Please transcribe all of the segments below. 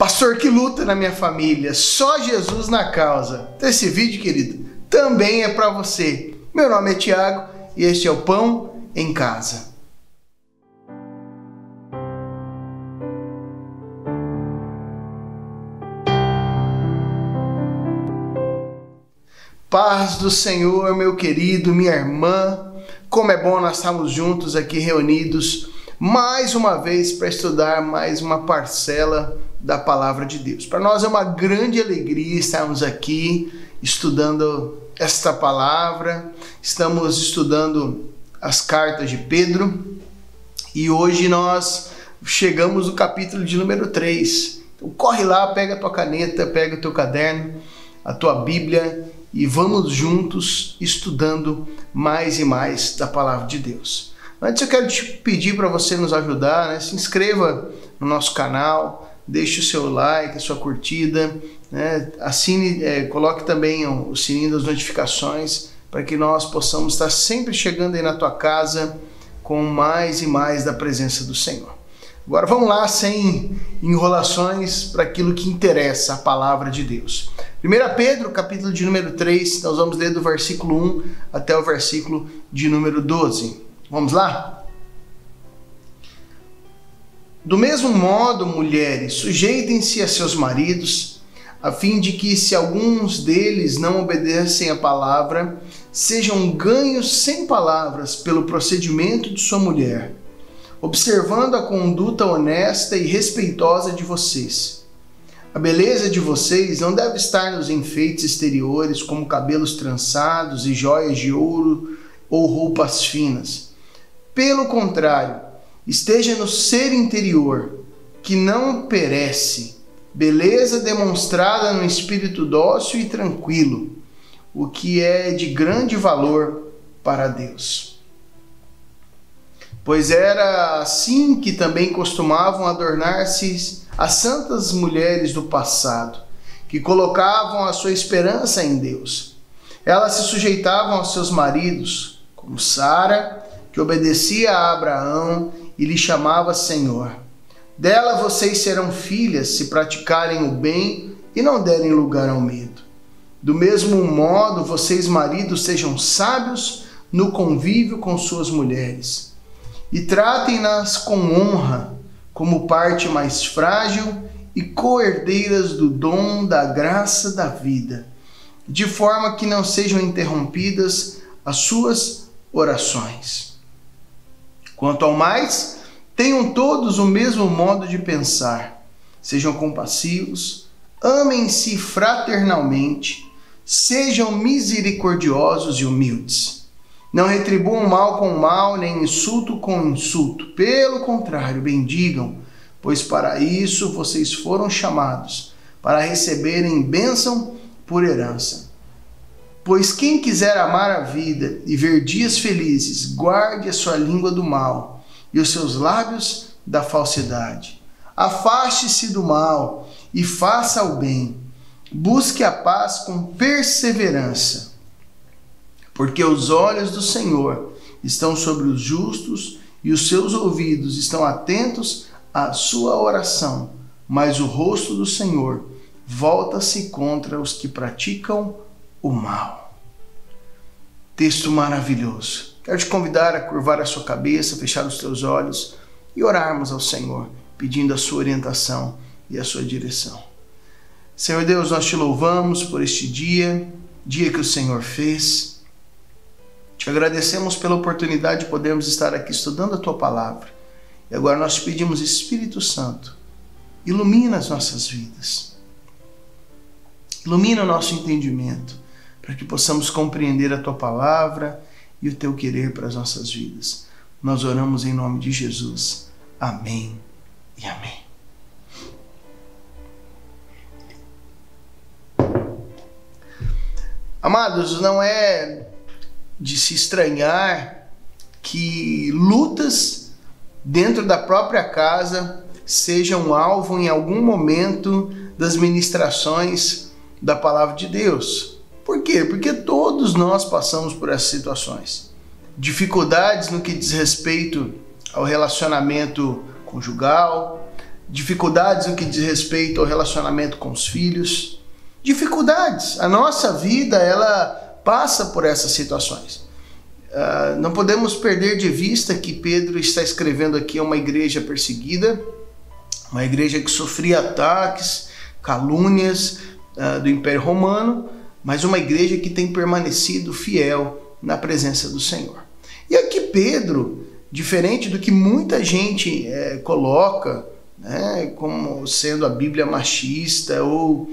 Pastor, que luta na minha família, só Jesus na causa. Então esse vídeo, querido, também é para você. Meu nome é Tiago e este é o Pão em Casa. Paz do Senhor, meu querido, minha irmã. Como é bom nós estarmos juntos aqui reunidos mais uma vez para estudar mais uma parcela da Palavra de Deus. Para nós é uma grande alegria estarmos aqui estudando esta palavra. Estamos estudando as cartas de Pedro e hoje nós chegamos no capítulo de número 3. Então corre lá, pega a tua caneta, pega o teu caderno, a tua Bíblia e vamos juntos estudando mais e mais da Palavra de Deus. Antes eu quero te pedir para você nos ajudar, né? Se inscreva no nosso canal, deixe o seu like, a sua curtida, né? Assine, coloque também o sininho das notificações para que nós possamos estar sempre chegando aí na tua casa com mais e mais da presença do Senhor. Agora vamos lá, sem enrolações, para aquilo que interessa, a Palavra de Deus. 1 Pedro, capítulo de número 3, nós vamos ler do versículo 1 até o versículo de número 12. Vamos lá? Do mesmo modo, mulheres, sujeitem-se a seus maridos, a fim de que, se alguns deles não obedecem à palavra, sejam ganhos sem palavras pelo procedimento de sua mulher, observando a conduta honesta e respeitosa de vocês. A beleza de vocês não deve estar nos enfeites exteriores, como cabelos trançados e joias de ouro ou roupas finas. Pelo contrário, esteja no ser interior, que não perece, beleza demonstrada no espírito dócil e tranquilo, o que é de grande valor para Deus. Pois era assim que também costumavam adornar-se as santas mulheres do passado, que colocavam a sua esperança em Deus. Elas se sujeitavam aos seus maridos, como Sara, que obedecia a Abraão e lhe chamava Senhor. Dela vocês serão filhas se praticarem o bem e não derem lugar ao medo. Do mesmo modo, vocês maridos sejam sábios no convívio com suas mulheres e tratem-nas com honra, como parte mais frágil e co-herdeiras do dom da graça da vida, de forma que não sejam interrompidas as suas orações. Quanto ao mais, tenham todos o mesmo modo de pensar, sejam compassivos, amem-se fraternalmente, sejam misericordiosos e humildes. Não retribuam mal com mal, nem insulto com insulto. Pelo contrário, bendigam, pois para isso vocês foram chamados, para receberem bênção por herança. Pois quem quiser amar a vida e ver dias felizes, guarde a sua língua do mal e os seus lábios da falsidade. Afaste-se do mal e faça o bem. Busque a paz com perseverança, porque os olhos do Senhor estão sobre os justos e os seus ouvidos estão atentos à sua oração, mas o rosto do Senhor volta-se contra os que praticam o mal. Texto maravilhoso. Quero te convidar a curvar a sua cabeça, fechar os teus olhos e orarmos ao Senhor, pedindo a sua orientação e a sua direção. Senhor Deus, nós te louvamos por este dia que o Senhor fez. Te agradecemos pela oportunidade de podermos estar aqui estudando a tua palavra. E agora nós te pedimos, Espírito Santo, ilumina as nossas vidas. Ilumina o nosso entendimento, para que possamos compreender a tua palavra e o teu querer para as nossas vidas. Nós oramos em nome de Jesus. Amém e amém. Amados, não é de se estranhar que lutas dentro da própria casa sejam alvo em algum momento das ministrações da palavra de Deus. Por quê? Porque todos nós passamos por essas situações. Dificuldades no que diz respeito ao relacionamento conjugal, dificuldades no que diz respeito ao relacionamento com os filhos, dificuldades. A nossa vida, ela passa por essas situações. Não podemos perder de vista que Pedro está escrevendo aqui a uma igreja perseguida, uma igreja que sofria ataques, calúnias do Império Romano, mas uma igreja que tem permanecido fiel na presença do Senhor. E aqui Pedro, diferente do que muita gente coloca, né, como sendo a Bíblia machista ou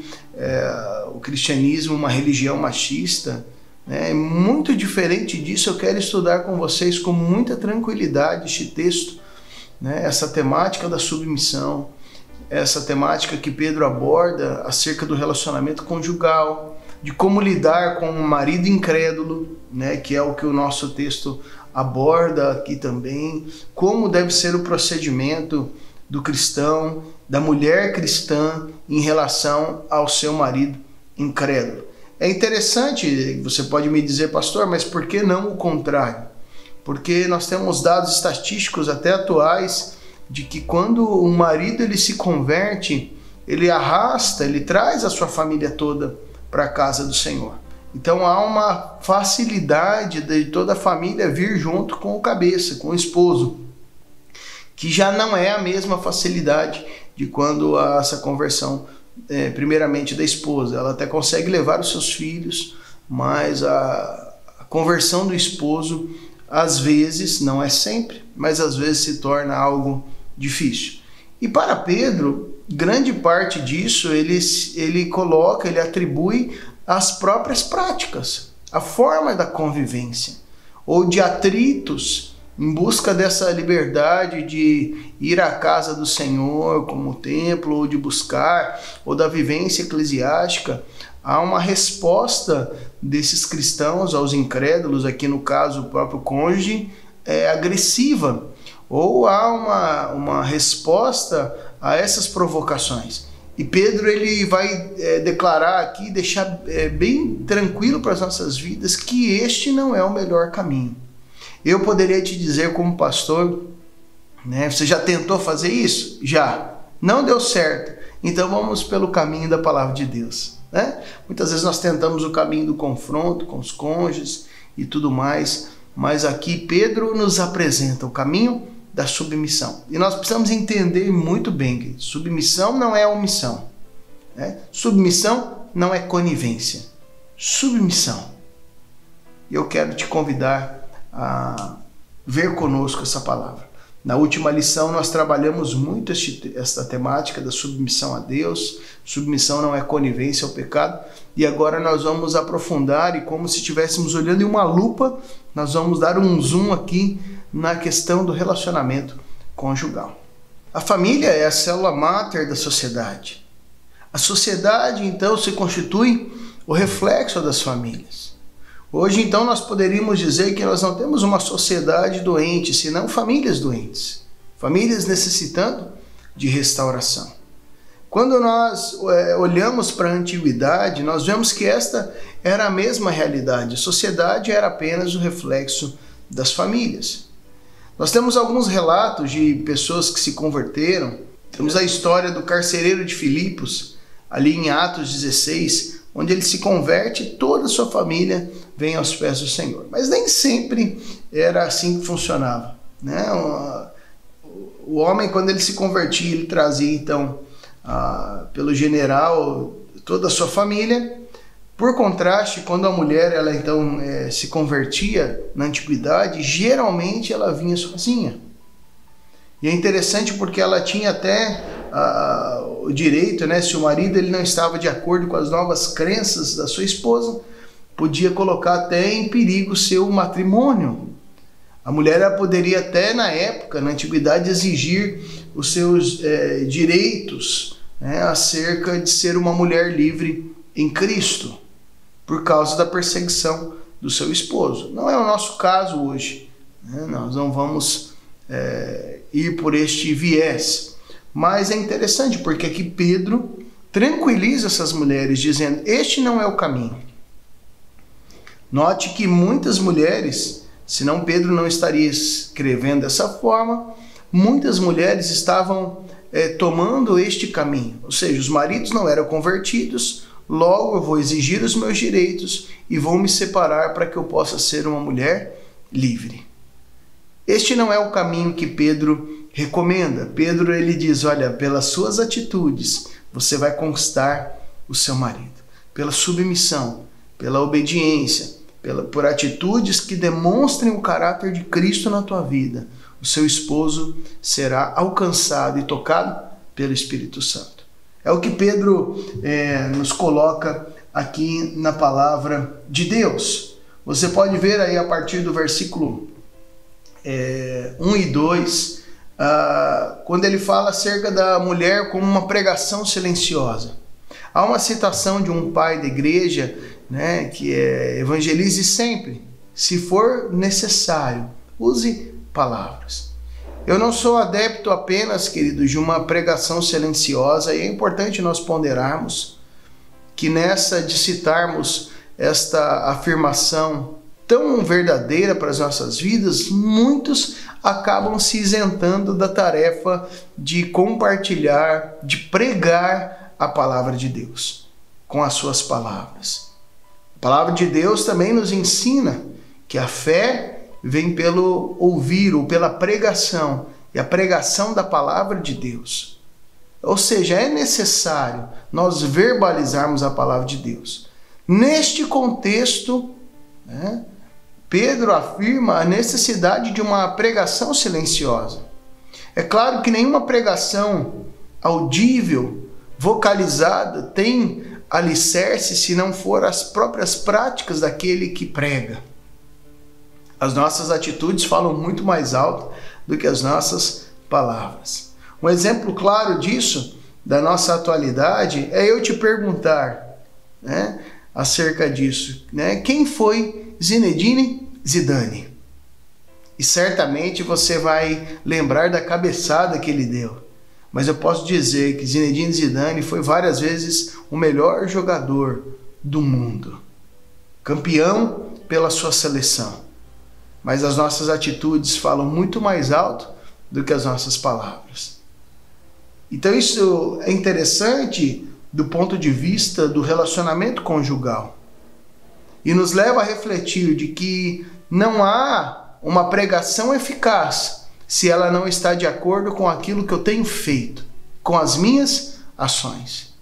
o cristianismo uma religião machista, né, muito diferente disso. Eu quero estudar com vocês com muita tranquilidade este texto, né, essa temática da submissão, essa temática que Pedro aborda acerca do relacionamento conjugal, de como lidar com um marido incrédulo, né, que é o que o nosso texto aborda aqui também, como deve ser o procedimento do cristão, da mulher cristã em relação ao seu marido incrédulo. É interessante, você pode me dizer, pastor, mas por que não o contrário? Porque nós temos dados estatísticos até atuais de que quando um marido ele se converte, ele arrasta, ele traz a sua família toda para a casa do Senhor. Então há uma facilidade de toda a família vir junto com o cabeça, com o esposo, que já não é a mesma facilidade de quando há essa conversão, primeiramente da esposa. Ela até consegue levar os seus filhos, mas a conversão do esposo, às vezes, não é sempre, mas às vezes se torna algo difícil. E para Pedro, grande parte disso ele coloca, ele atribui às próprias práticas, a forma da convivência, ou de atritos em busca dessa liberdade de ir à casa do Senhor como o templo, ou de buscar, ou da vivência eclesiástica. Há uma resposta desses cristãos aos incrédulos, aqui no caso o próprio cônjuge, agressiva, ou há uma resposta a essas provocações. E Pedro ele vai declarar aqui, deixar bem tranquilo para as nossas vidas que este não é o melhor caminho. Eu poderia te dizer como pastor, né, você já tentou fazer isso? Já. Não deu certo. Então vamos pelo caminho da palavra de Deus, né? Muitas vezes nós tentamos o caminho do confronto com os cônjuges e tudo mais, mas aqui Pedro nos apresenta o caminho da submissão. E nós precisamos entender muito bem que submissão não é omissão, né? Submissão não é conivência. Submissão. E eu quero te convidar a ver conosco essa palavra. Na última lição nós trabalhamos muito esta temática da submissão a Deus. Submissão não é conivência ao pecado. E agora nós vamos aprofundar, e como se estivéssemos olhando em uma lupa, nós vamos dar um zoom aqui na questão do relacionamento conjugal. A família é a célula máter da sociedade. A sociedade, então, se constitui o reflexo das famílias. Hoje, então, nós poderíamos dizer que nós não temos uma sociedade doente, senão famílias doentes. Famílias necessitando de restauração. Quando nós olhamos para a antiguidade, nós vemos que esta era a mesma realidade. A sociedade era apenas o reflexo das famílias. Nós temos alguns relatos de pessoas que se converteram. Temos a história do carcereiro de Filipos, ali em Atos 16, onde ele se converte e toda a sua família vem aos pés do Senhor. Mas nem sempre era assim que funcionava, né? O homem, quando ele se convertia, ele trazia então pelo general toda a sua família. Por contraste, quando a mulher ela então se convertia na antiguidade, geralmente ela vinha sozinha. E é interessante porque ela tinha até o direito, né, se o marido ele não estava de acordo com as novas crenças da sua esposa, podia colocar até em perigo o seu matrimônio. A mulher ela poderia até na época, na antiguidade, exigir os seus direitos, né, acerca de ser uma mulher livre em Cristo, por causa da perseguição do seu esposo. Não é o nosso caso hoje, né? Nós não vamos ir por este viés. Mas é interessante porque aqui Pedro tranquiliza essas mulheres, dizendo: este não é o caminho. Note que muitas mulheres, senão Pedro não estaria escrevendo dessa forma, muitas mulheres estavam tomando este caminho. Ou seja, os maridos não eram convertidos, logo eu vou exigir os meus direitos e vou me separar para que eu possa ser uma mulher livre. Este não é o caminho que Pedro recomenda. Pedro ele diz, olha, pelas suas atitudes você vai conquistar o seu marido. Pela submissão, pela obediência, por atitudes que demonstrem o caráter de Cristo na tua vida, o seu esposo será alcançado e tocado pelo Espírito Santo. É o que Pedro nos coloca aqui na palavra de Deus. Você pode ver aí a partir do versículo 1 e 2, quando ele fala acerca da mulher como uma pregação silenciosa. Há uma citação de um pai da igreja, né, que é: evangelize sempre, se for necessário, use palavras. Eu não sou adepto apenas, queridos, de uma pregação silenciosa, e é importante nós ponderarmos que nessa de citarmos esta afirmação tão verdadeira para as nossas vidas, muitos acabam se isentando da tarefa de compartilhar, de pregar a palavra de Deus com as suas palavras. A palavra de Deus também nos ensina que a fé vem pelo ouvir ou pela pregação, e a pregação da palavra de Deus. Ou seja, é necessário nós verbalizarmos a palavra de Deus. Neste contexto, né, Pedro afirma a necessidade de uma pregação silenciosa. É claro que nenhuma pregação audível, vocalizada, tem alicerce se não for as próprias práticas daquele que prega. As nossas atitudes falam muito mais alto do que as nossas palavras. Um exemplo claro disso, da nossa atualidade, é eu te perguntar, né, acerca disso, né, quem foi Zinedine Zidane? E certamente você vai lembrar da cabeçada que ele deu. Mas eu posso dizer que Zinedine Zidane foi várias vezes o melhor jogador do mundo. Campeão pela sua seleção. Mas as nossas atitudes falam muito mais alto do que as nossas palavras. Então isso é interessante do ponto de vista do relacionamento conjugal. E nos leva a refletir de que não há uma pregação eficaz se ela não está de acordo com aquilo que eu tenho feito, com as minhas ações.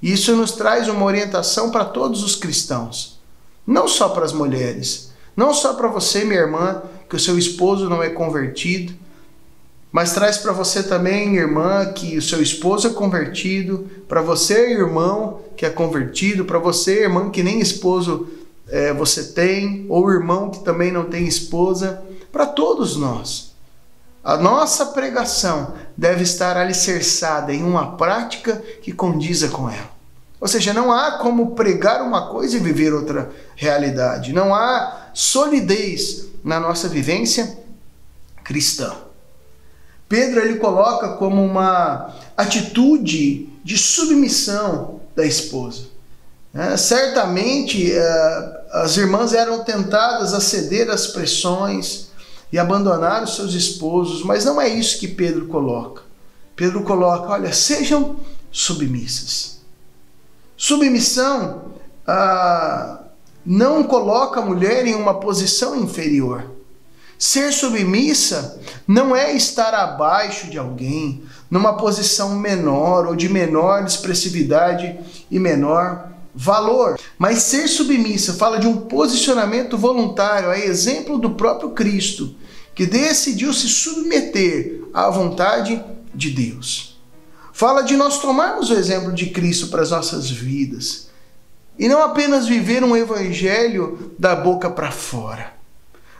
E isso nos traz uma orientação para todos os cristãos, não só para as mulheres, não só para você, minha irmã, que o seu esposo não é convertido, mas traz para você também, irmã, que o seu esposo é convertido, para você, irmão, que é convertido, para você, irmã, que nem esposo você tem, ou irmão que também não tem esposa, para todos nós. A nossa pregação deve estar alicerçada em uma prática que condiza com ela. Ou seja, não há como pregar uma coisa e viver outra realidade. Não há solidez na nossa vivência cristã. Pedro ele coloca como uma atitude de submissão da esposa. Certamente as irmãs eram tentadas a ceder às pressões e abandonar os seus esposos, mas não é isso que Pedro coloca. Pedro coloca, olha, sejam submissas. Submissão não coloca a mulher em uma posição inferior. Ser submissa não é estar abaixo de alguém, numa posição menor ou de menor expressividade e menor valor. Mas ser submissa fala de um posicionamento voluntário, a exemplo do próprio Cristo, que decidiu se submeter à vontade de Deus. Fala de nós tomarmos o exemplo de Cristo para as nossas vidas e não apenas viver um evangelho da boca para fora.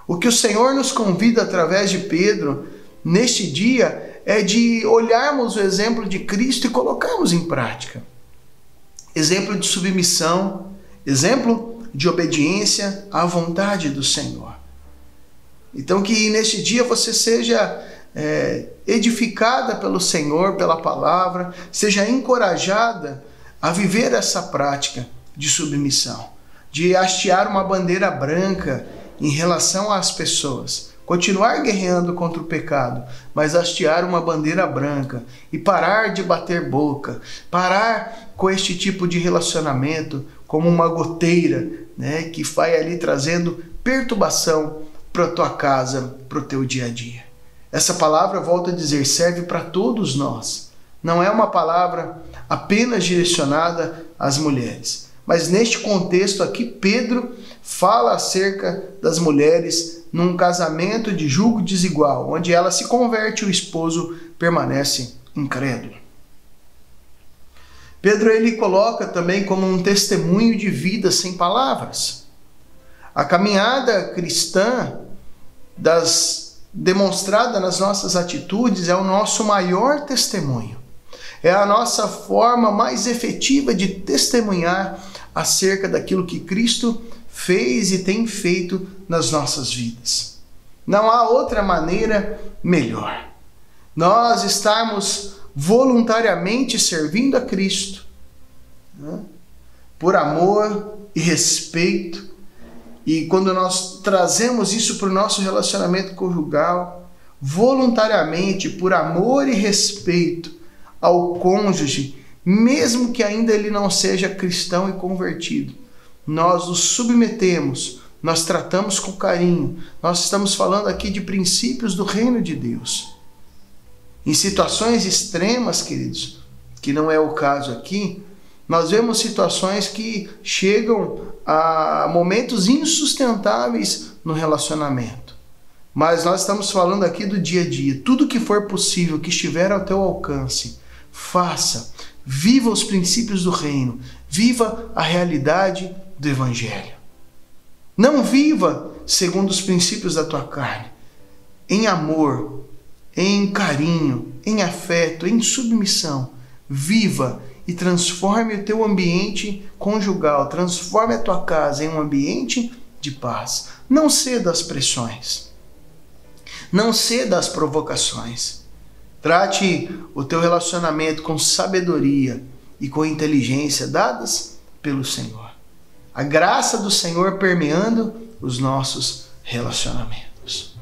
O que o Senhor nos convida através de Pedro neste dia é de olharmos o exemplo de Cristo e colocarmos em prática. Exemplo de submissão, exemplo de obediência à vontade do Senhor. Então que neste dia você seja edificada pelo Senhor, pela palavra, seja encorajada a viver essa prática de submissão, de hastear uma bandeira branca em relação às pessoas, continuar guerreando contra o pecado, mas hastear uma bandeira branca e parar de bater boca, parar com este tipo de relacionamento como uma goteira, né, que vai ali trazendo perturbação para a tua casa, para o teu dia a dia. Essa palavra, volto a dizer, serve para todos nós. Não é uma palavra apenas direcionada às mulheres. Mas neste contexto aqui, Pedro fala acerca das mulheres num casamento de julgo desigual, onde ela se converte e o esposo permanece incrédulo. Pedro ele coloca também como um testemunho de vida sem palavras. A caminhada cristã demonstrada nas nossas atitudes é o nosso maior testemunho. É a nossa forma mais efetiva de testemunhar acerca daquilo que Cristo fez e tem feito nas nossas vidas. Não há outra maneira melhor. Nós estarmos voluntariamente servindo a Cristo, né, por amor e respeito, e quando nós trazemos isso para o nosso relacionamento conjugal, voluntariamente, por amor e respeito ao cônjuge, mesmo que ainda ele não seja cristão e convertido, nós nos submetemos, nós tratamos com carinho. Nós estamos falando aqui de princípios do reino de Deus. Em situações extremas, queridos, que não é o caso aqui, nós vemos situações que chegam a momentos insustentáveis no relacionamento. Mas nós estamos falando aqui do dia a dia. Tudo que for possível, que estiver ao teu alcance, faça. Viva os princípios do reino. Viva a realidade do Evangelho. Não viva segundo os princípios da tua carne. Em amor, em carinho, em afeto, em submissão. Viva e transforme o teu ambiente conjugal. Transforme a tua casa em um ambiente de paz. Não ceda às pressões. Não ceda às provocações. Trate o teu relacionamento com sabedoria e com inteligência dadas pelo Senhor. A graça do Senhor permeando os nossos relacionamentos.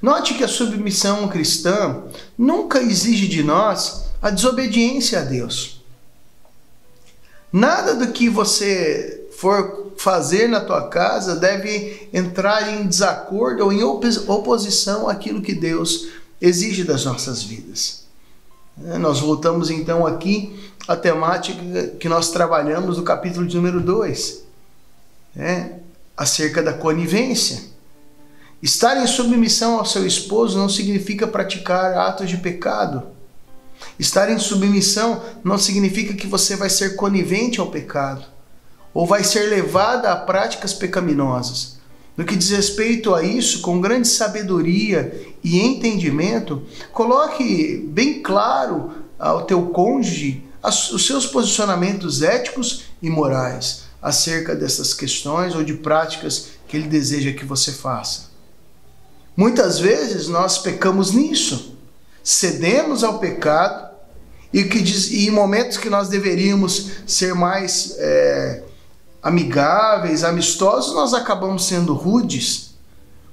Note que a submissão cristã nunca exige de nós a desobediência a Deus. Nada do que você for fazer na tua casa deve entrar em desacordo ou em oposição àquilo que Deus exige das nossas vidas. Nós voltamos então aqui à temática que nós trabalhamos no capítulo de número 2, acerca da conivência. Estar em submissão ao seu esposo não significa praticar atos de pecado. Estar em submissão não significa que você vai ser conivente ao pecado ou vai ser levada a práticas pecaminosas. No que diz respeito a isso, com grande sabedoria e entendimento, coloque bem claro ao teu cônjuge os seus posicionamentos éticos e morais acerca dessas questões ou de práticas que ele deseja que você faça. Muitas vezes nós pecamos nisso, cedemos ao pecado e em momentos que nós deveríamos ser mais amigáveis, amistosos, nós acabamos sendo rudes,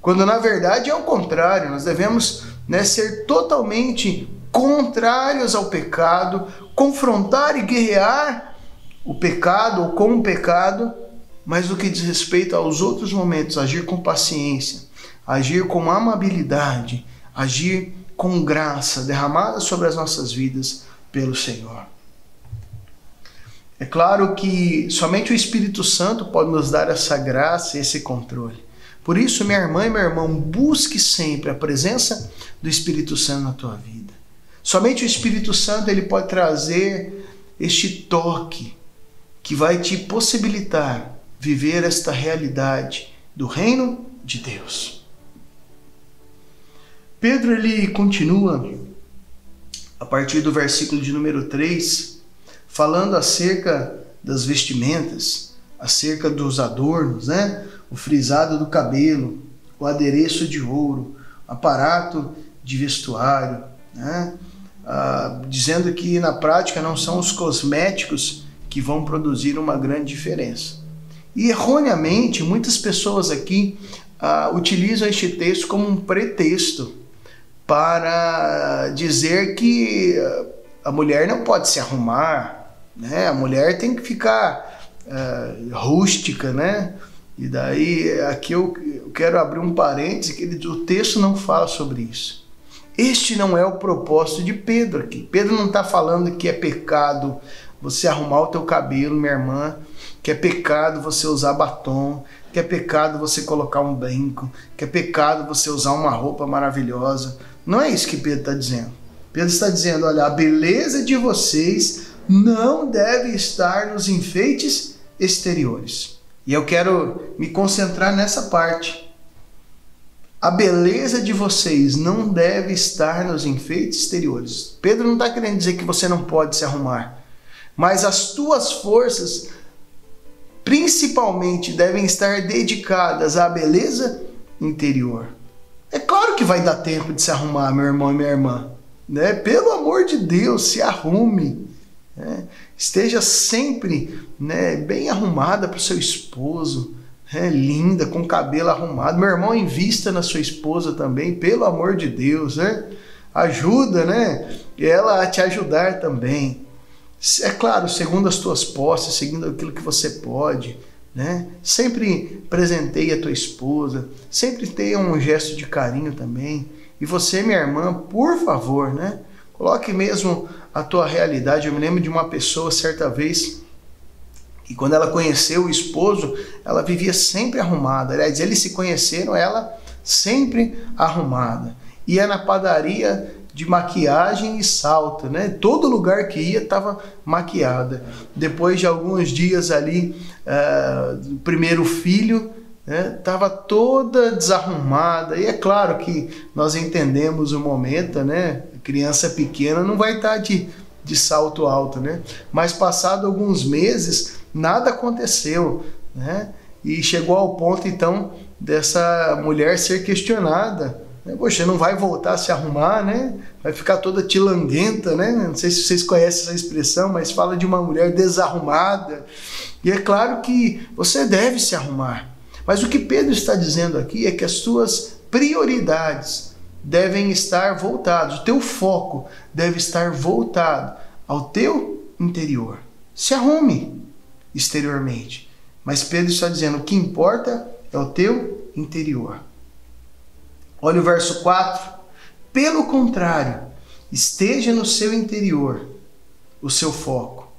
quando na verdade é o contrário. Nós devemos ser totalmente contrários ao pecado, confrontar e guerrear o pecado ou com o pecado, mas no que diz respeito aos outros momentos, agir com paciência, agir com amabilidade, agir com graça derramada sobre as nossas vidas pelo Senhor. É claro que somente o Espírito Santo pode nos dar essa graça e esse controle. Por isso, minha irmã e meu irmão, busque sempre a presença do Espírito Santo na tua vida. Somente o Espírito Santo ele pode trazer este toque que vai te possibilitar viver esta realidade do reino de Deus. Pedro ele continua a partir do versículo de número 3, falando acerca das vestimentas, acerca dos adornos, o frisado do cabelo, o adereço de ouro, aparato de vestuário, dizendo que na prática não são os cosméticos que vão produzir uma grande diferença. E erroneamente, muitas pessoas aqui utilizam este texto como um pretexto para dizer que a mulher não pode se arrumar, né? A mulher tem que ficar rústica, né? E daí, aqui eu quero abrir um parêntese, que o texto não fala sobre isso. Este não é o propósito de Pedro aqui. Pedro não está falando que é pecado você arrumar o teu cabelo, minha irmã, que é pecado você usar batom, que é pecado você colocar um brinco, que é pecado você usar uma roupa maravilhosa. Não é isso que Pedro está dizendo. Pedro está dizendo, olha, a beleza de vocês não deve estar nos enfeites exteriores. E eu quero me concentrar nessa parte. A beleza de vocês não deve estar nos enfeites exteriores. Pedro não está querendo dizer que você não pode se arrumar, mas as tuas forças principalmente devem estar dedicadas à beleza interior. É claro que vai dar tempo de se arrumar, meu irmão e minha irmã, né? Pelo amor de Deus, se arrume, né? Esteja sempre, né, bem arrumada para o seu esposo, linda, com o cabelo arrumado. Meu irmão, invista na sua esposa também, pelo amor de Deus, né? Ajuda, né? Ela a te ajudar também. É claro, segundo as tuas posses, segundo aquilo que você pode, né? Sempre presenteie a tua esposa, sempre tenha um gesto de carinho também. E você, minha irmã, por favor, né? Coloque mesmo a tua realidade. Eu me lembro de uma pessoa, certa vez, e quando ela conheceu o esposo, ela vivia sempre arrumada. Aliás, eles se conheceram, ela sempre arrumada. Ia na padaria de maquiagem e salto, né? Todo lugar que ia estava maquiada. Depois de alguns dias ali, do primeiro filho, estava toda desarrumada. E é claro que nós entendemos o momento, né? Criança pequena não vai estar de salto alto, né? Mas passado alguns meses, nada aconteceu, né? E chegou ao ponto, então, dessa mulher ser questionada. Poxa, não vai voltar a se arrumar, né? Vai ficar toda tilanguenta, né? Não sei se vocês conhecem essa expressão, mas fala de uma mulher desarrumada. E é claro que você deve se arrumar. Mas o que Pedro está dizendo aqui é que as tuas prioridades devem estar voltadas, o teu foco deve estar voltado ao teu interior. Se arrume exteriormente, mas Pedro está dizendo, o que importa é o teu interior. Olha o verso 4. Pelo contrário, esteja no seu interior o seu foco.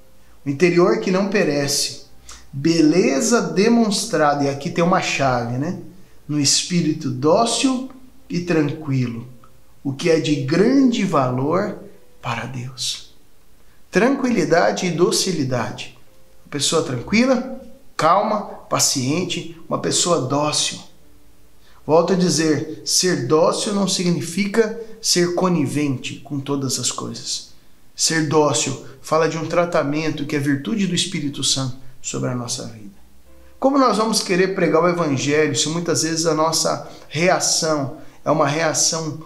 O interior que não perece. Beleza demonstrada, e aqui tem uma chave, né? No espírito dócil e tranquilo, o que é de grande valor para Deus. Tranquilidade e docilidade. Uma pessoa tranquila, calma, paciente, uma pessoa dócil. Volto a dizer, ser dócil não significa ser conivente com todas as coisas. Ser dócil fala de um tratamento que é virtude do Espírito Santo sobre a nossa vida. Como nós vamos querer pregar o Evangelho se muitas vezes a nossa reação é uma reação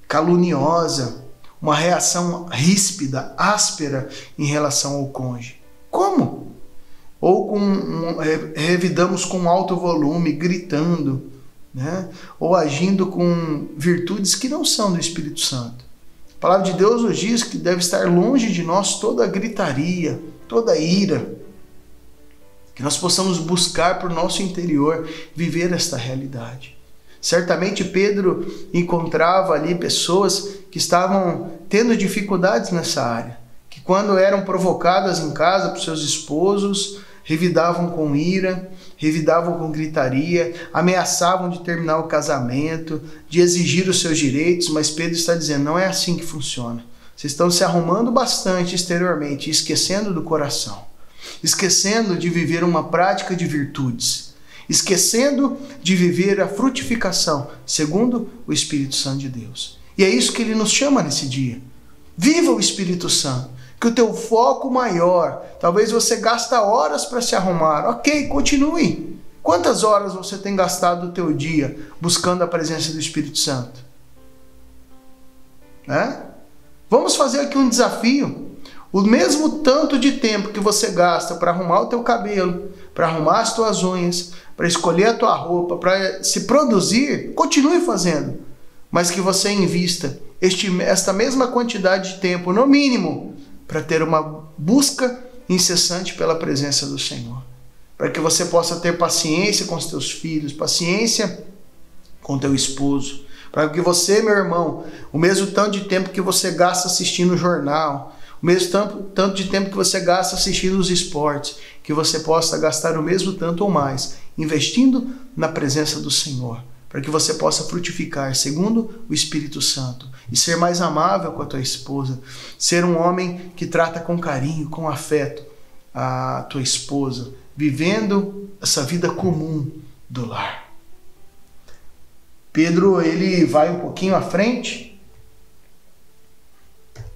caluniosa, uma reação ríspida, áspera em relação ao cônjuge? Como? Ou revidamos com alto volume, gritando, né? Ou agindo com virtudes que não são do Espírito Santo. A palavra de Deus nos diz que deve estar longe de nós toda gritaria, toda ira. Que nós possamos buscar por nosso interior viver esta realidade. Certamente Pedro encontrava ali pessoas que estavam tendo dificuldades nessa área, que quando eram provocadas em casa por seus esposos, revidavam com ira, revidavam com gritaria, ameaçavam de terminar o casamento, de exigir os seus direitos, mas Pedro está dizendo, não é assim que funciona. Vocês estão se arrumando bastante exteriormente, esquecendo do coração, esquecendo de viver uma prática de virtudes, esquecendo de viver a frutificação segundo o Espírito Santo de Deus. E é isso que ele nos chama nesse dia. Viva o Espírito Santo, que o teu foco maior, talvez você gasta horas para se arrumar, ok, continue. Quantas horas você tem gastado o teu dia buscando a presença do Espírito Santo? Vamos fazer aqui um desafio. O mesmo tanto de tempo que você gasta para arrumar o teu cabelo, para arrumar as tuas unhas, para escolher a tua roupa, para se produzir, continue fazendo. Mas que você invista esta mesma quantidade de tempo, no mínimo, para ter uma busca incessante pela presença do Senhor. Para que você possa ter paciência com os teus filhos, paciência com teu esposo. Para que você, meu irmão, o mesmo tanto de tempo que você gasta assistindo o jornal, o mesmo tanto de tempo que você gasta assistindo os esportes, que você possa gastar o mesmo tanto ou mais, investindo na presença do Senhor, para que você possa frutificar segundo o Espírito Santo e ser mais amável com a tua esposa, ser um homem que trata com carinho, com afeto a tua esposa, vivendo essa vida comum do lar. Pedro, ele vai um pouquinho à frente,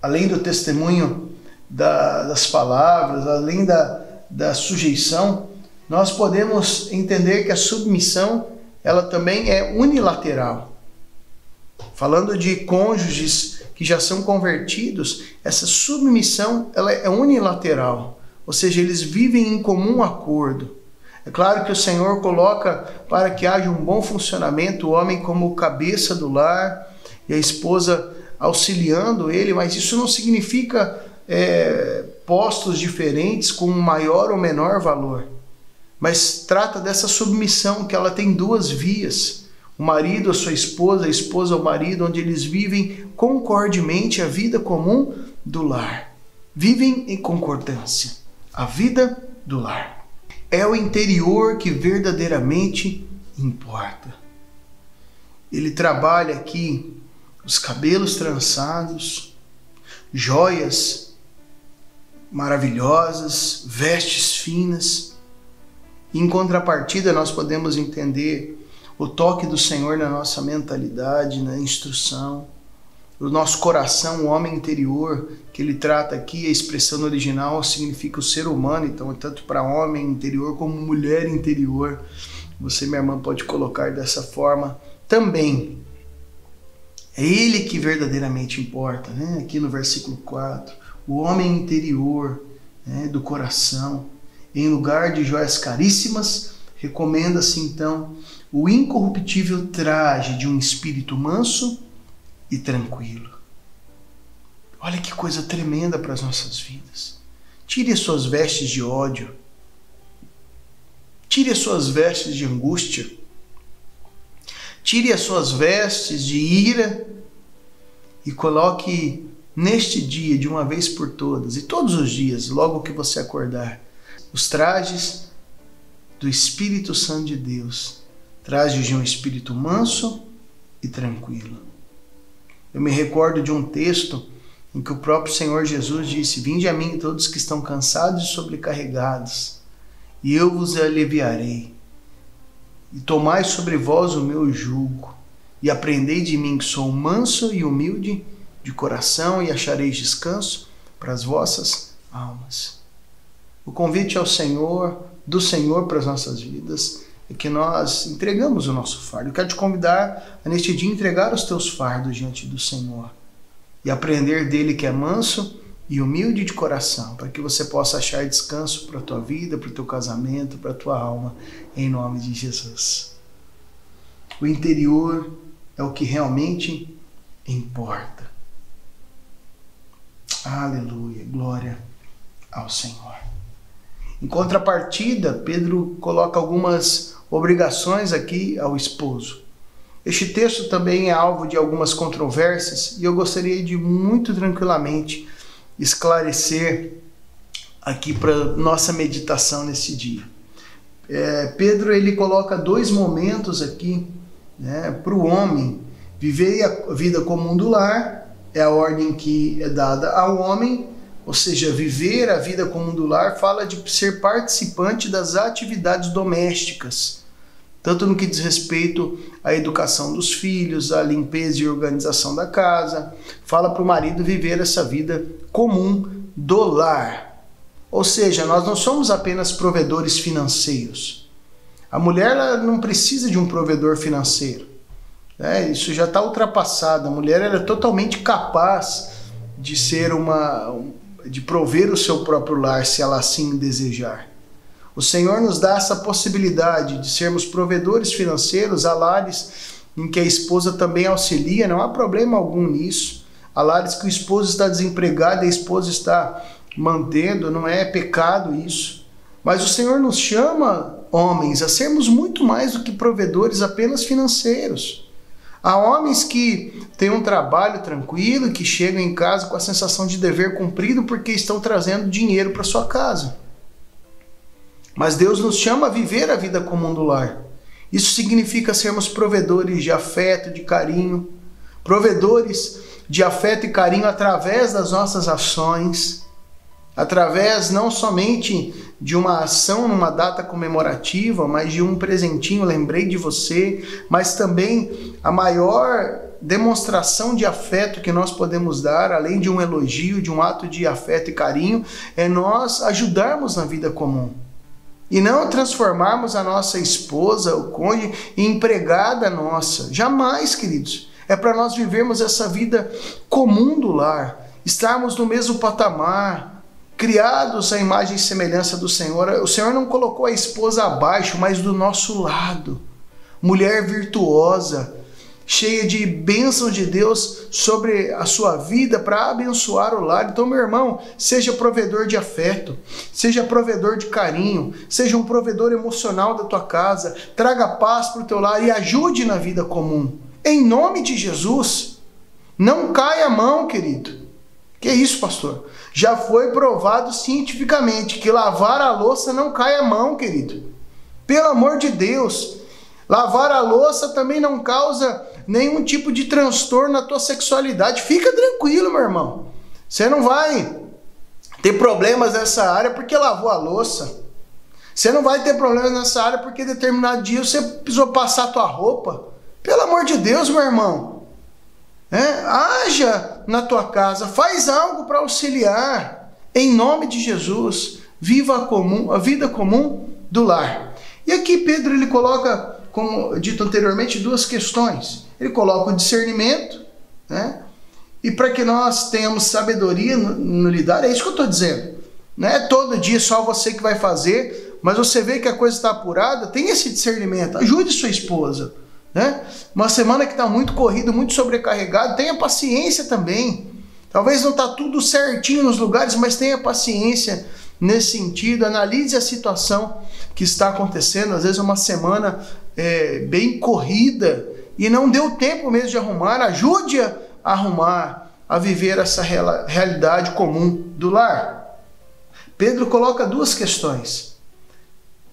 além do testemunho das palavras, além da sujeição, nós podemos entender que a submissão, ela também é unilateral. Falando de cônjuges que já são convertidos, essa submissão ela é unilateral, ou seja, eles vivem em comum acordo. É claro que o Senhor coloca para que haja um bom funcionamento o homem como cabeça do lar e a esposa auxiliando ele, mas isso não significa postos diferentes com maior ou menor valor. Mas trata dessa submissão que ela tem duas vias. O marido a sua esposa, a esposa ao marido, onde eles vivem concordemente a vida comum do lar. Vivem em concordância. A vida do lar. É o interior que verdadeiramente importa. Ele trabalha aqui os cabelos trançados, joias maravilhosas, vestes finas. Em contrapartida, nós podemos entender o toque do Senhor na nossa mentalidade, na instrução, o nosso coração, o homem interior, que ele trata aqui, a expressão original significa o ser humano, então tanto para homem interior como mulher interior. Você, minha irmã, pode colocar dessa forma também. É ele que verdadeiramente importa, né? Aqui no versículo 4, o homem interior, né, do coração, em lugar de joias caríssimas, recomenda-se então o incorruptível traje de um espírito manso e tranquilo. Olha que coisa tremenda para as nossas vidas. Tire as suas vestes de ódio. Tire as suas vestes de angústia. Tire as suas vestes de ira e coloque neste dia, de uma vez por todas, e todos os dias, logo que você acordar, os trajes do Espírito Santo de Deus, trajes de um espírito manso e tranquilo. Eu me recordo de um texto em que o próprio Senhor Jesus disse: "Vinde a mim todos que estão cansados e sobrecarregados, e eu vos aliviarei. E tomai sobre vós o meu jugo, e aprendei de mim que sou manso e humilde de coração, e achareis descanso para as vossas almas." O convite ao Senhor, do Senhor para as nossas vidas, é que nós entregamos o nosso fardo. Eu quero te convidar a neste dia entregar os teus fardos diante do Senhor e aprender dele que é manso e humilde de coração, para que você possa achar descanso para a tua vida, para o teu casamento, para a tua alma, em nome de Jesus. O interior é o que realmente importa. Aleluia, glória ao Senhor. Em contrapartida, Pedro coloca algumas obrigações aqui ao esposo. Este texto também é alvo de algumas controvérsias e eu gostaria de muito tranquilamente esclarecer aqui para nossa meditação nesse dia. Pedro ele coloca dois momentos aqui, né, para o homem viver a vida comum do lar, é a ordem que é dada ao homem, ou seja, viver a vida comum do lar fala de ser participante das atividades domésticas, tanto no que diz respeito à educação dos filhos, à limpeza e organização da casa. Fala para o marido viver essa vida comum do lar. Ou seja, nós não somos apenas provedores financeiros. A mulher ela não precisa de um provedor financeiro. Isso já está ultrapassado. A mulher ela é totalmente capaz de ser de prover o seu próprio lar, se ela assim desejar. O Senhor nos dá essa possibilidade de sermos provedores financeiros a lares em que a esposa também auxilia, não há problema algum nisso. Há lares que o esposo está desempregado e a esposa está mantendo, não é pecado isso. Mas o Senhor nos chama, homens, a sermos muito mais do que provedores apenas financeiros. Há homens que têm um trabalho tranquilo, que chegam em casa com a sensação de dever cumprido porque estão trazendo dinheiro para sua casa. Mas Deus nos chama a viver a vida comum do lar. Isso significa sermos provedores de afeto, de carinho, provedores de afeto e carinho através das nossas ações, através não somente de uma ação numa data comemorativa, mas de um presentinho, lembrei de você, mas também a maior demonstração de afeto que nós podemos dar, além de um elogio, de um ato de afeto e carinho, é nós ajudarmos na vida comum. E não transformarmos a nossa esposa, o cônjuge, em empregada nossa. Jamais, queridos. É para nós vivermos essa vida comum do lar, estarmos no mesmo patamar, criados à imagem e semelhança do Senhor. O Senhor não colocou a esposa abaixo, mas do nosso lado. Mulher virtuosa, cheia de bênçãos de Deus sobre a sua vida para abençoar o lar. Então, meu irmão, seja provedor de afeto, seja provedor de carinho, seja um provedor emocional da tua casa, traga paz para o teu lar e ajude na vida comum. Em nome de Jesus, não caia a mão, querido. Que isso, pastor? Já foi provado cientificamente que lavar a louça não cai a mão, querido. Pelo amor de Deus, lavar a louça também não causa nenhum tipo de transtorno na tua sexualidade. Fica tranquilo, meu irmão. Você não vai ter problemas nessa área porque lavou a louça. Você não vai ter problemas nessa área porque determinado dia você precisou passar a tua roupa. Pelo amor de Deus, meu irmão. Haja na tua casa, faz algo para auxiliar. Em nome de Jesus, viva a vida comum do lar. E aqui Pedro ele coloca, como dito anteriormente, duas questões. Ele coloca o discernimento, né? E para que nós tenhamos sabedoria no lidar, é isso que eu estou dizendo. Não é todo dia só você que vai fazer, mas você vê que a coisa está apurada, tem esse discernimento, ajude sua esposa. Né? Uma semana que está muito corrido, muito sobrecarregado, tenha paciência também. Talvez não está tudo certinho nos lugares, mas tenha paciência nesse sentido. Analise a situação que está acontecendo. Às vezes uma semana bem corrida e não deu tempo mesmo de arrumar. Ajude-a a arrumar, a viver essa realidade comum do lar. Pedro coloca duas questões: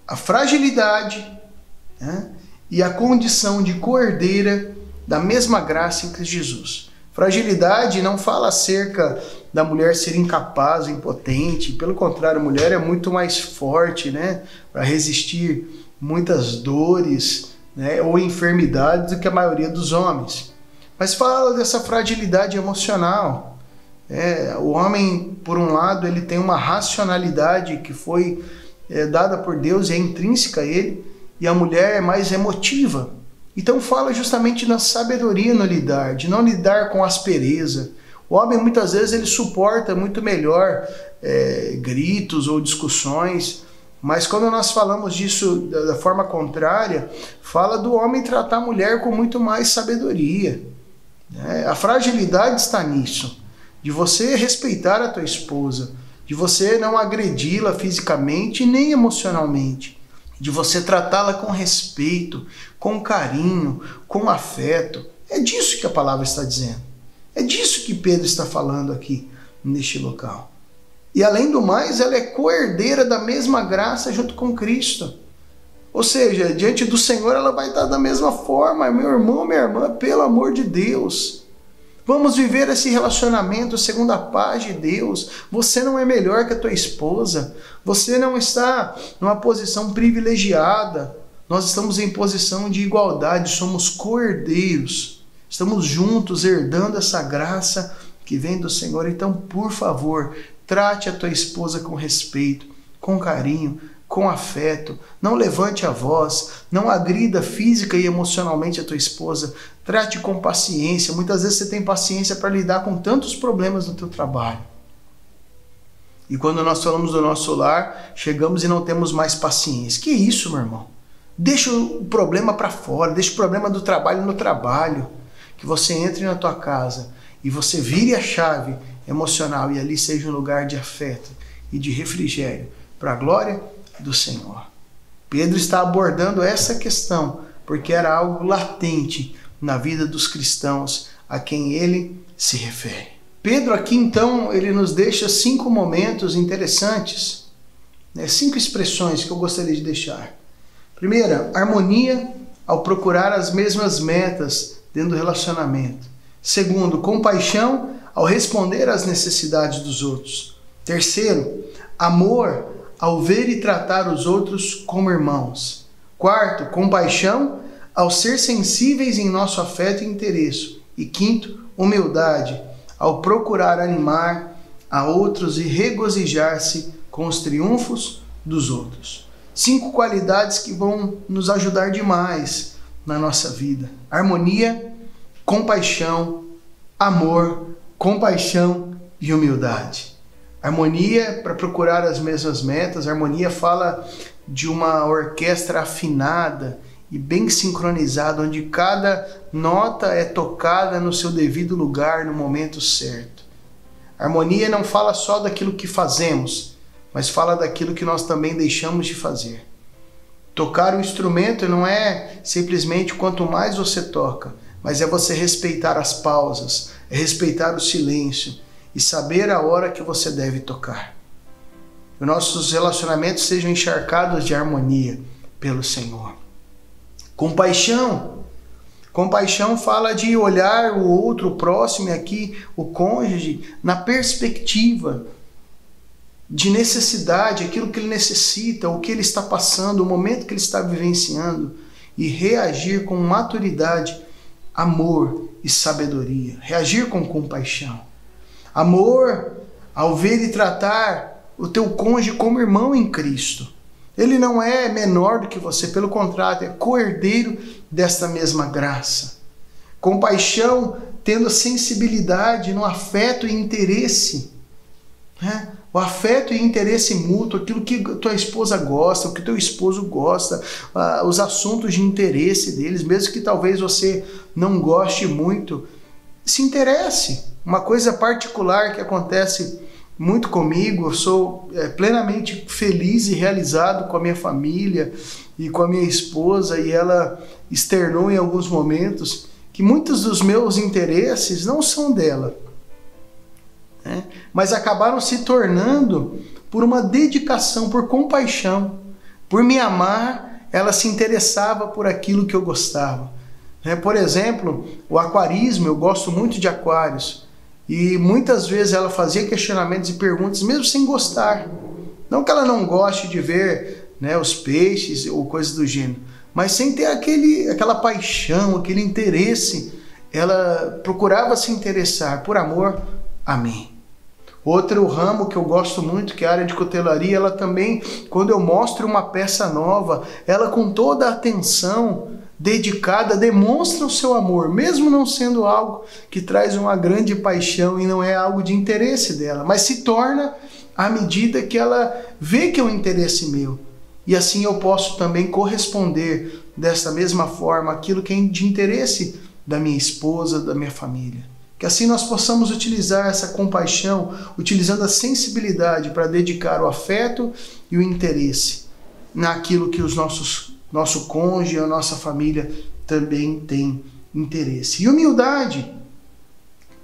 a fragilidade, né? E a condição de coerdeira da mesma graça em Cristo Jesus. Fragilidade não fala acerca da mulher ser incapaz, impotente. Pelo contrário, a mulher é muito mais forte, né, para resistir muitas dores, né, ou enfermidades do que a maioria dos homens. Mas fala dessa fragilidade emocional. O homem, por um lado, ele tem uma racionalidade que foi dada por Deus e é intrínseca a ele. E a mulher é mais emotiva. Então fala justamente na sabedoria no lidar, de não lidar com aspereza. O homem muitas vezes ele suporta muito melhor gritos ou discussões, mas quando nós falamos disso da forma contrária, fala do homem tratar a mulher com muito mais sabedoria. A fragilidade está nisso, de você respeitar a tua esposa, de você não agredi-la fisicamente nem emocionalmente, de você tratá-la com respeito, com carinho, com afeto. É disso que a palavra está dizendo. É disso que Pedro está falando aqui, neste local. E além do mais, ela é coerdeira da mesma graça junto com Cristo. Ou seja, diante do Senhor ela vai estar da mesma forma. Meu irmão, minha irmã, pelo amor de Deus. Vamos viver esse relacionamento segundo a paz de Deus. Você não é melhor que a tua esposa. Você não está numa posição privilegiada. Nós estamos em posição de igualdade. Somos co-herdeiros. Estamos juntos herdando essa graça que vem do Senhor. Então, por favor, trate a tua esposa com respeito, com carinho, com afeto. Não levante a voz, não agrida física e emocionalmente a tua esposa. Trate com paciência. Muitas vezes você tem paciência para lidar com tantos problemas no teu trabalho. E quando nós falamos do nosso lar, chegamos e não temos mais paciência. Que isso, meu irmão? Deixa o problema para fora, deixa o problema do trabalho no trabalho. Que você entre na tua casa e você vire a chave emocional e ali seja um lugar de afeto e de refrigério para a glória do Senhor. Pedro está abordando essa questão porque era algo latente na vida dos cristãos a quem ele se refere. Pedro aqui então ele nos deixa 5 momentos interessantes, 5 expressões que eu gostaria de deixar. Primeira, harmonia ao procurar as mesmas metas dentro do relacionamento. Segundo, compaixão ao responder às necessidades dos outros. Terceiro, amor ao ver e tratar os outros como irmãos. Quarto, compaixão ao ser sensíveis em nosso afeto e interesse. E quinto, humildade ao procurar animar a outros e regozijar-se com os triunfos dos outros. 5 qualidades que vão nos ajudar demais na nossa vida. Harmonia, compaixão, amor, compaixão e humildade. Harmonia para procurar as mesmas metas. Harmonia fala de uma orquestra afinada e bem sincronizada, onde cada nota é tocada no seu devido lugar, no momento certo. Harmonia não fala só daquilo que fazemos, mas fala daquilo que nós também deixamos de fazer. Tocar o instrumento não é simplesmente quanto mais você toca, mas é você respeitar as pausas, é respeitar o silêncio e saber a hora que você deve tocar. Que nossos relacionamentos sejam encharcados de harmonia pelo Senhor. Compaixão. Compaixão fala de olhar o outro, o próximo, e aqui o cônjuge, na perspectiva de necessidade, aquilo que ele necessita, o que ele está passando, o momento que ele está vivenciando, e reagir com maturidade, amor e sabedoria. Reagir com compaixão. Amor ao ver e tratar o teu cônjuge como irmão em Cristo. Ele não é menor do que você, pelo contrário, é co-herdeiro desta mesma graça. Compaixão, tendo sensibilidade no afeto e interesse. O afeto e interesse mútuo, aquilo que tua esposa gosta, o que teu esposo gosta, os assuntos de interesse deles, mesmo que talvez você não goste muito, se interesse. Uma coisa particular que acontece muito comigo, eu sou plenamente feliz e realizado com a minha família e com a minha esposa, e ela externou em alguns momentos que muitos dos meus interesses não são dela, mas acabaram se tornando por uma dedicação, por compaixão, por me amar. Ela se interessava por aquilo que eu gostava. Por exemplo, o aquarismo, eu gosto muito de aquários. E muitas vezes ela fazia questionamentos e perguntas, mesmo sem gostar. Não que ela não goste de ver os peixes ou coisas do gênero, mas sem ter aquela paixão, aquele interesse. Ela procurava se interessar por amor a mim. Outro ramo que eu gosto muito, que é a área de cutelaria, ela também, quando eu mostro uma peça nova, ela com toda a atenção dedicada, demonstra o seu amor, mesmo não sendo algo que traz uma grande paixão e não é algo de interesse dela, mas se torna à medida que ela vê que é um interesse meu. E assim eu posso também corresponder dessa mesma forma aquilo que é de interesse da minha esposa, da minha família. Que assim nós possamos utilizar essa compaixão, utilizando a sensibilidade para dedicar o afeto e o interesse naquilo que nosso cônjuge, a nossa família também tem interesse. E humildade,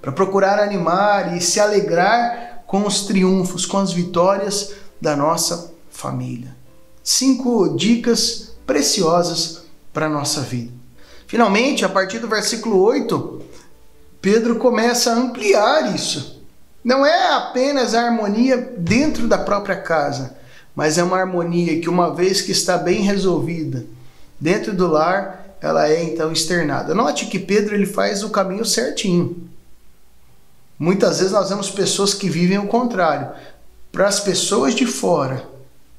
para procurar animar e se alegrar com os triunfos, com as vitórias da nossa família. 5 dicas preciosas para a nossa vida. Finalmente, a partir do versículo 8, Pedro começa a ampliar isso. Não é apenas a harmonia dentro da própria casa, mas é uma harmonia que, uma vez que está bem resolvida dentro do lar, ela é então externada. Note que Pedro ele faz o caminho certinho. Muitas vezes nós vemos pessoas que vivem o contrário. Para as pessoas de fora,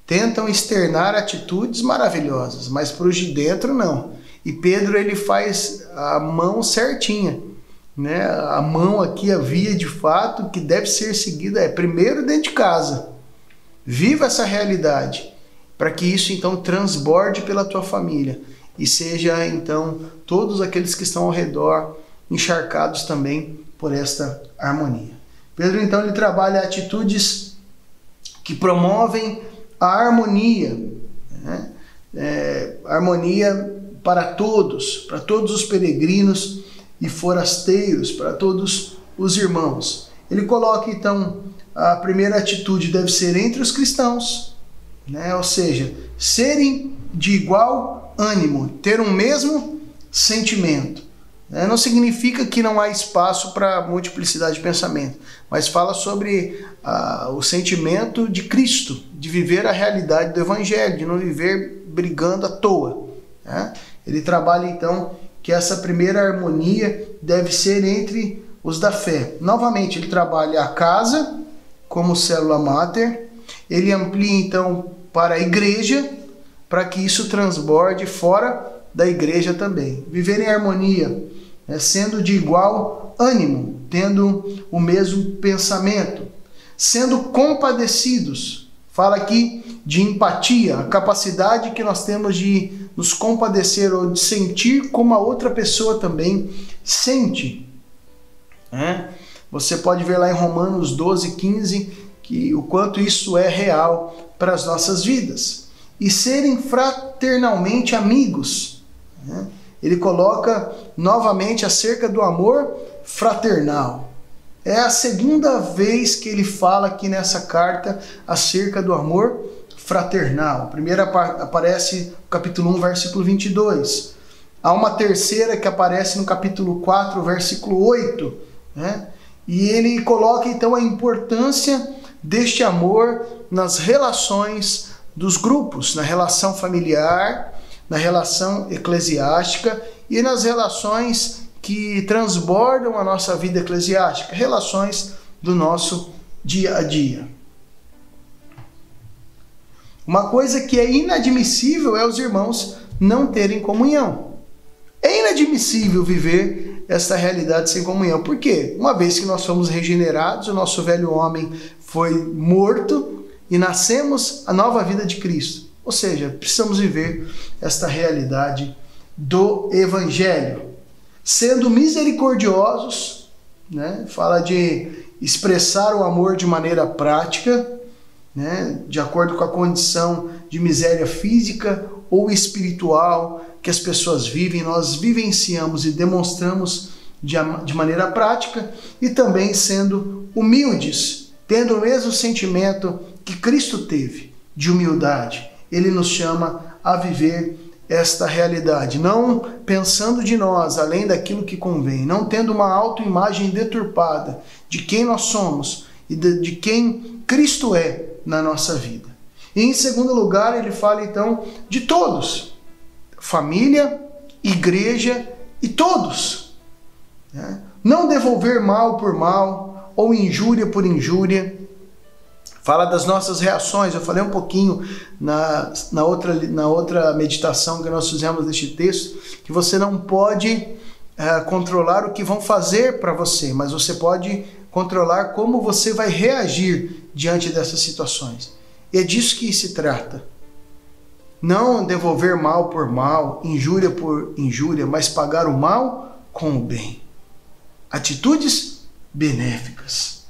tentam externar atitudes maravilhosas, mas para os de dentro não. E Pedro ele faz a mão certinha. A mão aqui, a via de fato que deve ser seguida é primeiro dentro de casa. Viva essa realidade, para que isso então transborde pela tua família e seja então todos aqueles que estão ao redor encharcados também por esta harmonia. Pedro então ele trabalha atitudes que promovem a harmonia, né? Harmonia para todos os peregrinos e forasteiros, para todos os irmãos. Ele coloca então a primeira atitude deve ser entre os cristãos, né? Ou seja, serem de igual ânimo, ter um mesmo sentimento. Não significa que não há espaço para multiplicidade de pensamento, mas fala sobre o sentimento de Cristo, de viver a realidade do Evangelho, de não viver brigando à toa, né? Ele trabalha então que essa primeira harmonia deve ser entre os da fé. Novamente, ele trabalha a casa como célula máter, ele amplia então para a igreja, para que isso transborde fora da igreja também. Viver em harmonia, sendo de igual ânimo, tendo o mesmo pensamento, sendo compadecidos. Fala aqui de empatia, a capacidade que nós temos de nos compadecer ou de sentir como a outra pessoa também sente. Você pode ver lá em Romanos 12:15 que o quanto isso é real para as nossas vidas. E serem fraternalmente amigos. Ele coloca novamente acerca do amor fraternal. É a segunda vez que ele fala aqui nessa carta acerca do amor fraternal. A primeira aparece no capítulo 1, versículo 22. Há uma terceira que aparece no capítulo 4, versículo 8. E ele coloca então a importância deste amor nas relações dos grupos, na relação familiar, na relação eclesiástica e nas relações que transbordam a nossa vida eclesiástica, relações do nosso dia a dia. Uma coisa que é inadmissível é os irmãos não terem comunhão. É inadmissível viver esta realidade sem comunhão. Por quê? Uma vez que nós fomos regenerados, o nosso velho homem foi morto e nascemos a nova vida de Cristo. Ou seja, precisamos viver esta realidade do Evangelho. Sendo misericordiosos, né? Fala de expressar o amor de maneira prática, né? De acordo com a condição de miséria física ou espiritual que as pessoas vivem, nós vivenciamos e demonstramos de maneira prática, e também sendo humildes, tendo o mesmo sentimento que Cristo teve, de humildade. Ele nos chama a viver esta realidade, não pensando de nós além daquilo que convém, não tendo uma autoimagem deturpada de quem nós somos e de quem Cristo é na nossa vida. E em segundo lugar, ele fala então de todos, família, igreja e todos, né? Não devolver mal por mal ou injúria por injúria. Fala das nossas reações. Eu falei um pouquinho na outra meditação que nós fizemos neste texto, que você não pode controlar o que vão fazer para você, mas você pode controlar como você vai reagir diante dessas situações. E é disso que se trata. Não devolver mal por mal, injúria por injúria, mas pagar o mal com o bem. Atitudes benéficas.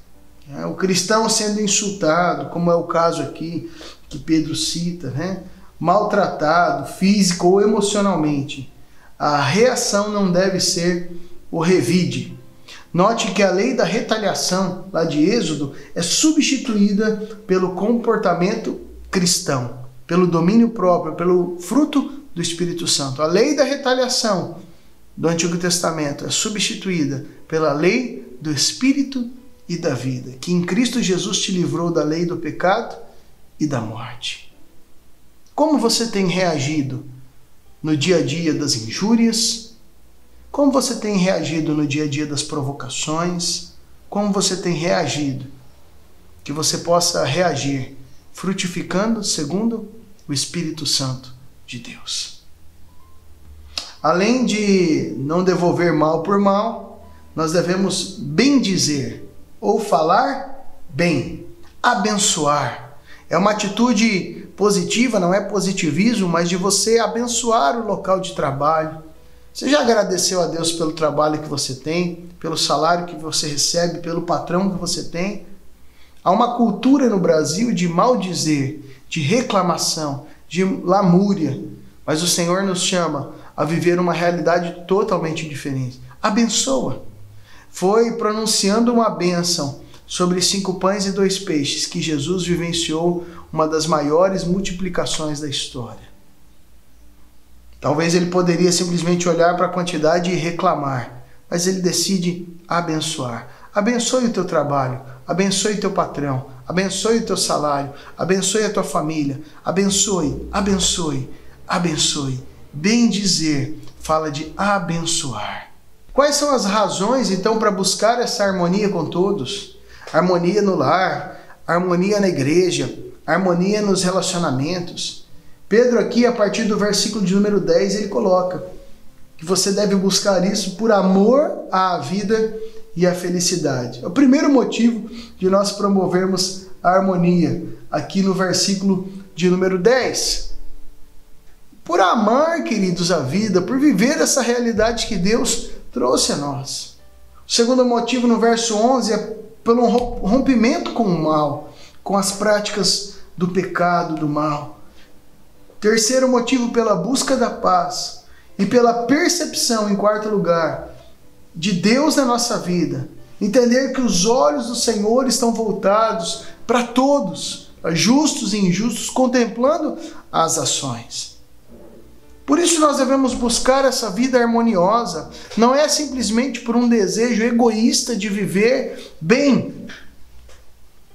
O cristão sendo insultado, como é o caso aqui que Pedro cita, né? Maltratado, físico ou emocionalmente, a reação não deve ser o revide. Note que a lei da retaliação, lá de Êxodo, é substituída pelo comportamento cristão, pelo domínio próprio, pelo fruto do Espírito Santo. A lei da retaliação do Antigo Testamento é substituída pela lei do Espírito e da vida, que em Cristo Jesus te livrou da lei do pecado e da morte. Como você tem reagido no dia a dia das injúrias? Como você tem reagido no dia a dia das provocações? Como você tem reagido? Que você possa reagir frutificando segundo o Espírito Santo de Deus. Além de não devolver mal por mal, nós devemos bendizer ou falar bem, abençoar. É uma atitude positiva, não é positivismo, mas de você abençoar o local de trabalho. Você já agradeceu a Deus pelo trabalho que você tem, pelo salário que você recebe, pelo patrão que você tem? Há uma cultura no Brasil de maldizer, de reclamação, de lamúria, mas o Senhor nos chama a viver uma realidade totalmente diferente. Abençoa. Foi pronunciando uma bênção sobre 5 pães e 2 peixes que Jesus vivenciou uma das maiores multiplicações da história. Talvez ele poderia simplesmente olhar para a quantidade e reclamar, mas ele decide abençoar. Abençoe o teu trabalho, abençoe o teu patrão, abençoe o teu salário, abençoe a tua família, abençoe, abençoe, abençoe. Bem dizer fala de abençoar. Quais são as razões então para buscar essa harmonia com todos? Harmonia no lar, harmonia na igreja, harmonia nos relacionamentos. Pedro aqui, a partir do versículo de número 10, ele coloca que você deve buscar isso por amor à vida e à felicidade. É o primeiro motivo de nós promovermos a harmonia, aqui no versículo de número 10. Por amar, queridos, a vida, por viver essa realidade que Deus trouxe a nós. O segundo motivo, no verso 11, é pelo rompimento com o mal, com as práticas do pecado, do mal. Terceiro motivo, pela busca da paz e pela percepção, em quarto lugar, de Deus na nossa vida. Entender que os olhos do Senhor estão voltados para todos, justos e injustos, contemplando as ações. Por isso nós devemos buscar essa vida harmoniosa. Não é simplesmente por um desejo egoísta de viver bem,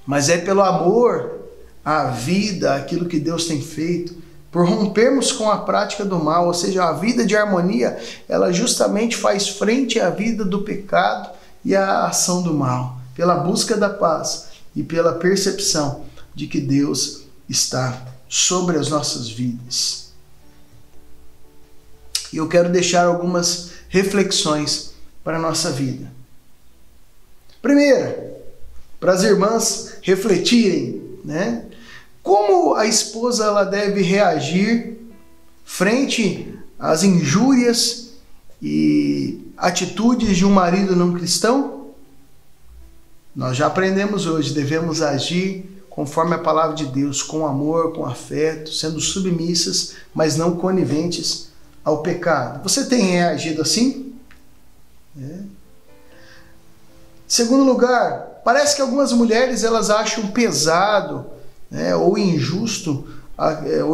mas é pelo amor à vida, aquilo que Deus tem feito. Por rompermos com a prática do mal, ou seja, a vida de harmonia, ela justamente faz frente à vida do pecado e à ação do mal, pela busca da paz e pela percepção de que Deus está sobre as nossas vidas. E eu quero deixar algumas reflexões para a nossa vida. Primeira, para as irmãs refletirem, né? Como a esposa ela deve reagir frente às injúrias e atitudes de um marido não cristão? Nós já aprendemos hoje, devemos agir conforme a palavra de Deus, com amor, com afeto, sendo submissas, mas não coniventes ao pecado. Você tem reagido assim? Segundo lugar, parece que algumas mulheres elas acham pesado, ou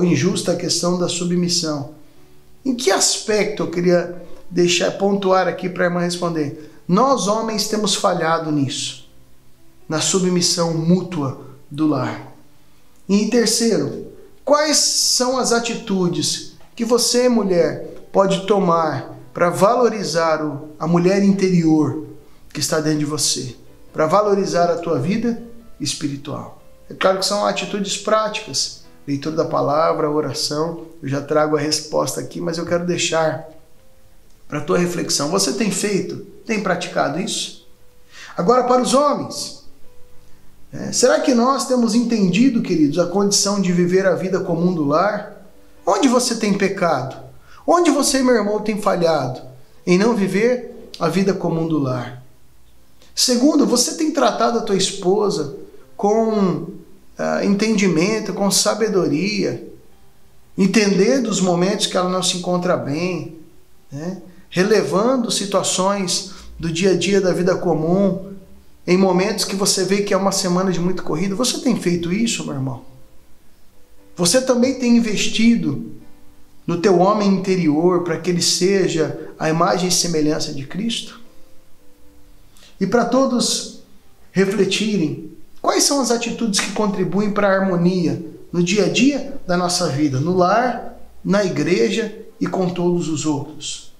injusta a questão da submissão. Em que aspecto eu queria pontuar aqui para a irmã responder? Nós homens temos falhado nisso, na submissão mútua do lar. E em terceiro, quais são as atitudes que você, mulher, pode tomar para valorizar a mulher interior que está dentro de você, para valorizar a tua vida espiritual? É claro que são atitudes práticas, leitura da palavra, oração. Eu já trago a resposta aqui, mas eu quero deixar para a tua reflexão. Você tem feito, tem praticado isso? Agora, para os homens, será que nós temos entendido, queridos, a condição de viver a vida comum do lar? Onde você tem pecado? Onde você, meu irmão, tem falhado em não viver a vida comum do lar? Segundo, você tem tratado a tua esposa com entendimento, com sabedoria, entendendo os momentos que ela não se encontra bem, relevando situações do dia a dia da vida comum, em momentos que você vê que é uma semana de muito corrida. Você tem feito isso, meu irmão? Você também tem investido no teu homem interior para que ele seja a imagem e semelhança de Cristo? E para todos refletirem, quais são as atitudes que contribuem para a harmonia no dia a dia da nossa vida, no lar, na igreja e com todos os outros?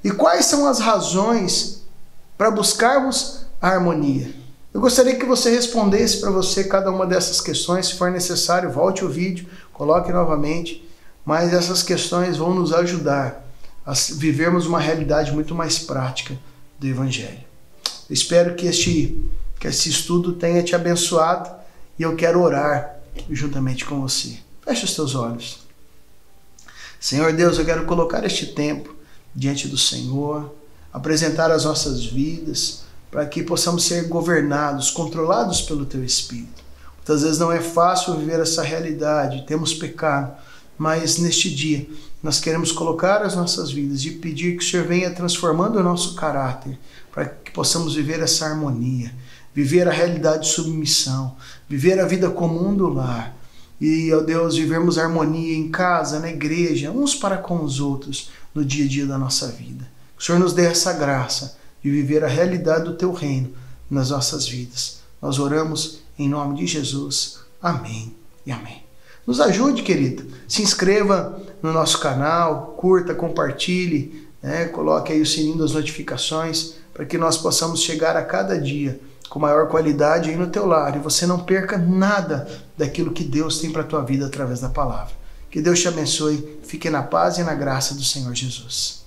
E quais são as razões para buscarmos a harmonia? Eu gostaria que você respondesse para você cada uma dessas questões. Se for necessário, volte o vídeo, coloque novamente, mas essas questões vão nos ajudar a vivermos uma realidade muito mais prática do Evangelho. Eu espero que este estudo tenha te abençoado e eu quero orar juntamente com você. Feche os teus olhos. Senhor Deus, eu quero colocar este tempo diante do Senhor, apresentar as nossas vidas, para que possamos ser governados, controlados pelo Teu Espírito. Muitas vezes não é fácil viver essa realidade, temos pecado, mas neste dia nós queremos colocar as nossas vidas e pedir que o Senhor venha transformando o nosso caráter, para que possamos viver essa harmonia, viver a realidade de submissão, viver a vida comum do lar. E, ó Deus, vivermos harmonia em casa, na igreja, uns para com os outros, no dia a dia da nossa vida. Que o Senhor nos dê essa graça de viver a realidade do Teu reino nas nossas vidas. Nós oramos em nome de Jesus. Amém e amém. Nos ajude, querido. Se inscreva no nosso canal, curta, compartilhe, coloque aí o sininho das notificações, para que nós possamos chegar a cada dia com maior qualidade aí no teu lar e você não perca nada daquilo que Deus tem para a tua vida através da palavra. Que Deus te abençoe, fique na paz e na graça do Senhor Jesus.